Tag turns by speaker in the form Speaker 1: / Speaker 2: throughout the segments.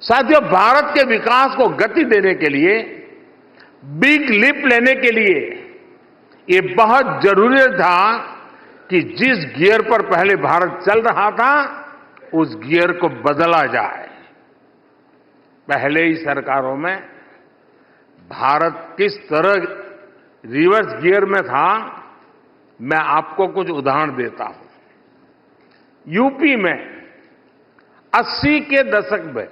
Speaker 1: साथियों, भारत के विकास को गति देने के लिए, बिग लीप लेने के लिए ये बहुत जरूरी था कि जिस गियर पर पहले भारत चल रहा था उस गियर को बदला जाए। पहले ही सरकारों में भारत किस तरह रिवर्स गियर में था, मैं आपको कुछ उदाहरण देता हूं। यूपी में 80 के दशक में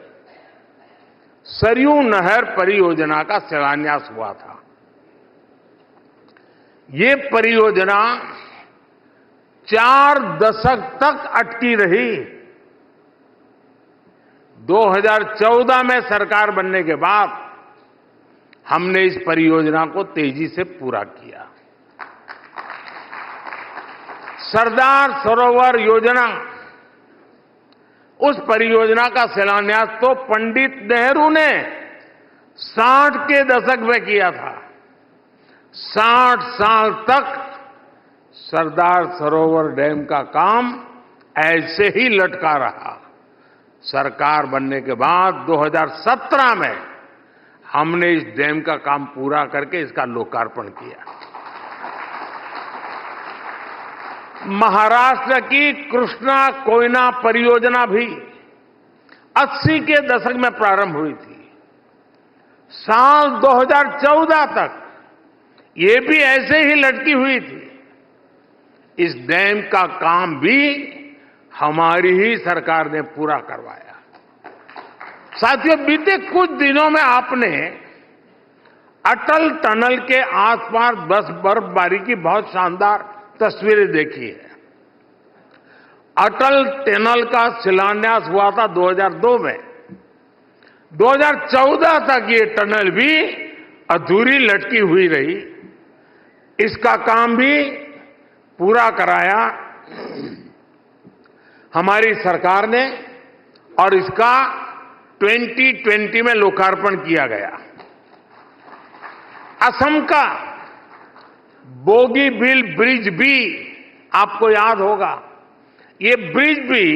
Speaker 1: सरयू नहर परियोजना का शिलान्यास हुआ था। ये परियोजना 4 दशक तक अटकी रही। 2014 में सरकार बनने के बाद हमने इस परियोजना को तेजी से पूरा किया। सरदार सरोवर योजना, उस परियोजना का शिलान्यास तो पंडित नेहरू ने 60 के दशक में किया था। 60 साल तक सरदार सरोवर डैम का काम ऐसे ही लटका रहा। सरकार बनने के बाद 2017 में हमने इस डैम का काम पूरा करके इसका लोकार्पण किया। महाराष्ट्र की कृष्णा कोयना परियोजना भी 80 के दशक में प्रारंभ हुई थी। साल 2014 तक ये भी ऐसे ही लटकी हुई थी। इस डैम का काम भी हमारी ही सरकार ने पूरा करवाया। साथियों, बीते कुछ दिनों में आपने अटल टनल के आसपास बर्फबारी की बहुत शानदार तस्वीरें देखी है। अटल टनल का शिलान्यास हुआ था 2002 में। 2014 तक ये टनल भी अधूरी लटकी हुई रही। इसका काम भी पूरा कराया हमारी सरकार ने और इसका 2020 में लोकार्पण किया गया। असम का बोगीबील ब्रिज भी आपको याद होगा। ये ब्रिज भी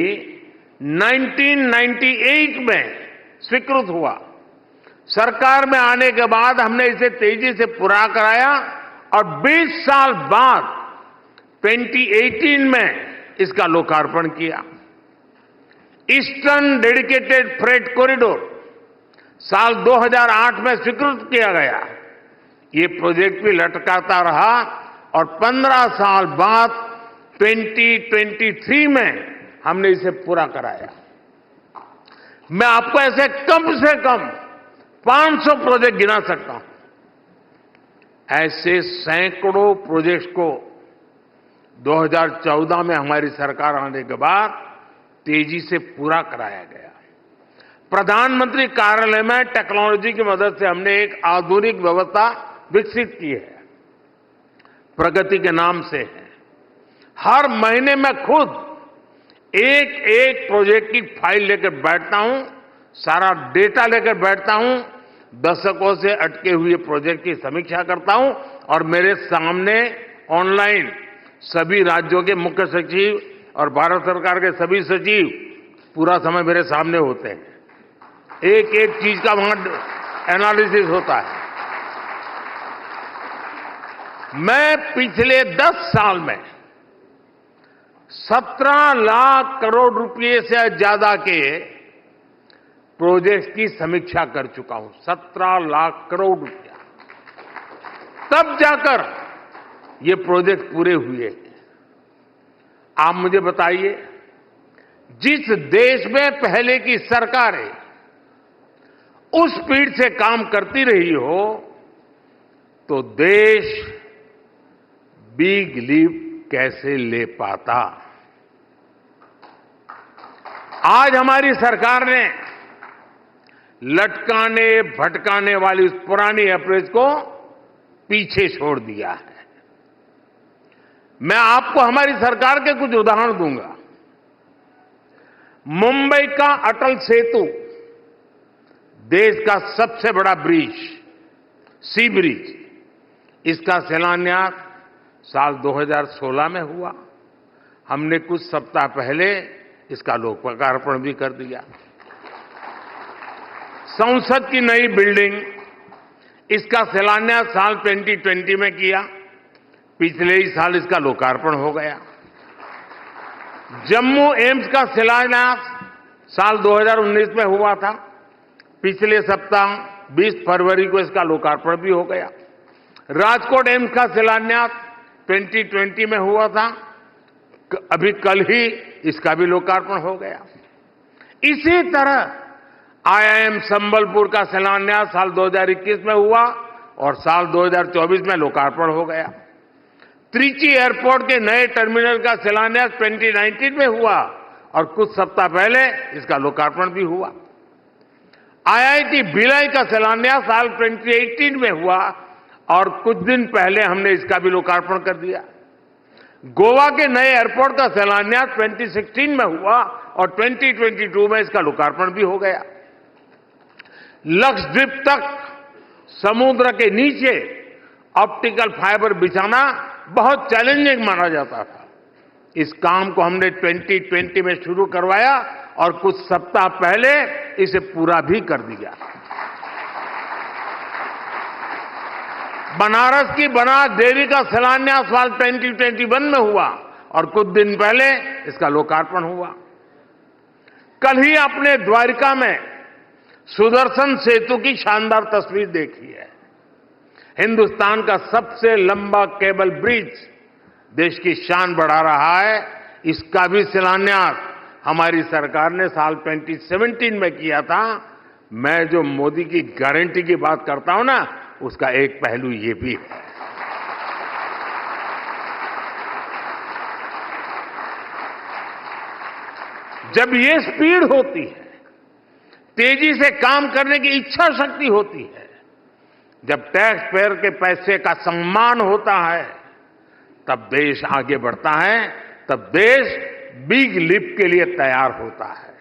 Speaker 1: 1998 में स्वीकृत हुआ। सरकार में आने के बाद हमने इसे तेजी से पूरा कराया और 20 साल बाद 2018 में इसका लोकार्पण किया। ईस्टर्न डेडिकेटेड फ्रेट कॉरिडोर साल 2008 में स्वीकृत किया गया। ये प्रोजेक्ट भी लटकाता रहा और 15 साल बाद 2023 में हमने इसे पूरा कराया। मैं आपको ऐसे कम से कम 500 प्रोजेक्ट गिना सकता हूं। ऐसे सैकड़ों प्रोजेक्ट्स को 2014 में हमारी सरकार आने के बाद तेजी से पूरा कराया गया। प्रधानमंत्री कार्यालय में टेक्नोलॉजी की मदद से हमने एक आधुनिक व्यवस्था विकसित की है। प्रगति के नाम से है। हर महीने मैं खुद एक एक प्रोजेक्ट की फाइल लेकर बैठता हूं, सारा डेटा लेकर बैठता हूं, दशकों से अटके हुए प्रोजेक्ट की समीक्षा करता हूं और मेरे सामने ऑनलाइन सभी राज्यों के मुख्य सचिव और भारत सरकार के सभी सचिव पूरा समय मेरे सामने होते हैं। एक एक चीज का वहां एनालिसिस होता है। मैं पिछले 10 साल में 17 लाख करोड़ रुपए से ज्यादा के प्रोजेक्ट्स की समीक्षा कर चुका हूं। 17 लाख करोड़ रुपया, तब जाकर ये प्रोजेक्ट पूरे हुए। आप मुझे बताइए, जिस देश में पहले की सरकारें उस स्पीड से काम करती रही हो तो देश बिग लीप कैसे ले पाता। आज हमारी सरकार ने लटकाने भटकाने वाली उस पुरानी अप्रोच को पीछे छोड़ दिया है। मैं आपको हमारी सरकार के कुछ उदाहरण दूंगा। मुंबई का अटल सेतु देश का सबसे बड़ा ब्रिज, सी ब्रिज, इसका शिलान्यास साल 2016 में हुआ। हमने कुछ सप्ताह पहले इसका लोकार्पण भी कर दिया। संसद की नई बिल्डिंग, इसका शिलान्यास साल 2020 में किया, पिछले ही साल इसका लोकार्पण हो गया। जम्मू एम्स का शिलान्यास साल 2019 में हुआ था, पिछले सप्ताह 20 फरवरी को इसका लोकार्पण भी हो गया। राजकोट एम्स का शिलान्यास 2020 में हुआ था, अभी कल ही इसका भी लोकार्पण हो गया। इसी तरह आईआईएम संबलपुर का शिलान्यास साल 2021 में हुआ और साल 2024 में लोकार्पण हो गया। त्रिची एयरपोर्ट के नए टर्मिनल का शिलान्यास 2019 में हुआ और कुछ सप्ताह पहले इसका लोकार्पण भी हुआ। आईआईटी भिलाई का शिलान्यास साल 2018 में हुआ और कुछ दिन पहले हमने इसका भी लोकार्पण कर दिया। गोवा के नए एयरपोर्ट का शिलान्यास 2016 में हुआ और 2022 में इसका लोकार्पण भी हो गया। लक्षद्वीप तक समुद्र के नीचे ऑप्टिकल फाइबर बिछाना बहुत चैलेंजिंग माना जाता था। इस काम को हमने 2020 में शुरू करवाया और कुछ सप्ताह पहले इसे पूरा भी कर दिया। बनारस की बनास डेयरी का शिलान्यास साल 2021 में हुआ और कुछ दिन पहले इसका लोकार्पण हुआ। कल ही आपने द्वारका में सुदर्शन सेतु की शानदार तस्वीर देखी है। हिंदुस्तान का सबसे लंबा केबल ब्रिज देश की शान बढ़ा रहा है। इसका भी शिलान्यास हमारी सरकार ने साल 2017 में किया था। मैं जो मोदी की गारंटी की बात करता हूं ना, उसका एक पहलू ये भी है। जब ये स्पीड होती है, तेजी से काम करने की इच्छा शक्ति होती है, जब टैक्स पेयर के पैसे का सम्मान होता है, तब देश आगे बढ़ता है, तब देश बिग लिप के लिए तैयार होता है।